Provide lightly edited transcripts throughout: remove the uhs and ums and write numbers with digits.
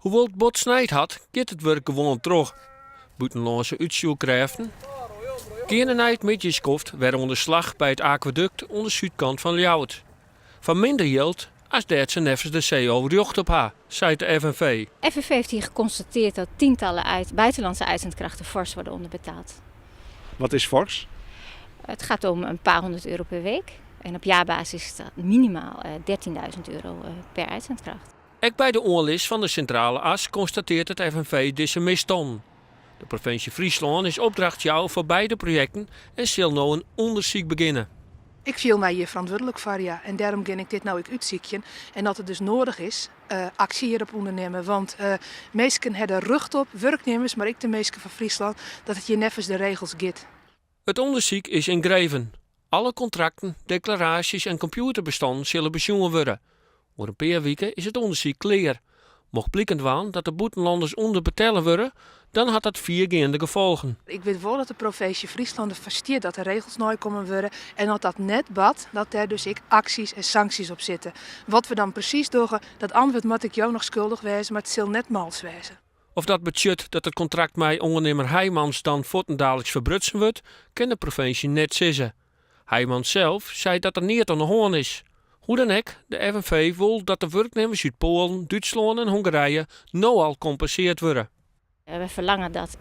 Hoewel het bot snijd had, gaat het werk gewoon terug. Buitenlandse uitzoekkrachten. Geen nijd metjeskoft werden onder slag bij het aquaduct onder de zuidkant van Ljouwert. Van minder geld als dat ze neffens de zee over de jocht op haar, zei de FNV. FNV heeft hier geconstateerd dat tientallen buitenlandse uitzendkrachten fors worden onderbetaald. Wat is fors? Het gaat om een paar €100 per week. En op jaarbasis is dat minimaal €13.000 per uitzendkracht. Ook bij de oorlis van de centrale as constateert het FNV deze misstand. De provincie Friesland is opdrachtjouw voor beide projecten en zal nu een onderzoek beginnen. Ik viel mij hier verantwoordelijk voor, ja. En daarom ging ik dit nou uitzieken. En dat het dus nodig is, actie hierop ondernemen. Want mensen hebben rug op, werknemers, maar ik de meesten van Friesland, dat het hier neffens de regels gaat. Het onderzoek is in Greven. Alle contracten, declaraties en computerbestanden zullen bezonnen worden. Voor een paar weken is het onderzoek klaar. Mocht blijken waan dat de buitenlanders onderbetalen worden, dan had dat viergaande gevolgen. Ik weet wel dat de provincie Friesland versteert dat de regels nooit komen worden. En dat dat net bad, dat daar dus acties en sancties op zitten. Wat we dan precies doen, dat antwoord moet ik jou nog schuldig wezen, maar het zal net mals wezen. Of dat budget dat het contract met ondernemer Heijmans dan voortendaliks verbrutsen wordt, kan de provincie net zeggen. Heijmans zelf zei dat er niet aan de hoorn is. Hoe dan ook, de FNV wil dat de werknemers uit Polen, Duitsland en Hongarije nu al compenseerd worden. We verlangen dat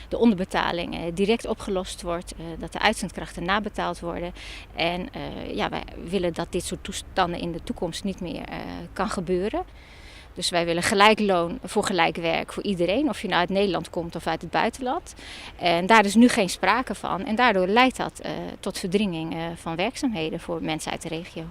de onderbetaling direct opgelost wordt, dat de uitzendkrachten nabetaald worden. En wij willen dat dit soort toestanden in de toekomst niet meer kan gebeuren. Dus wij willen gelijk loon voor gelijk werk voor iedereen, of je nou uit Nederland komt of uit het buitenland. En daar is nu geen sprake van. En daardoor leidt dat tot verdringing van werkzaamheden voor mensen uit de regio.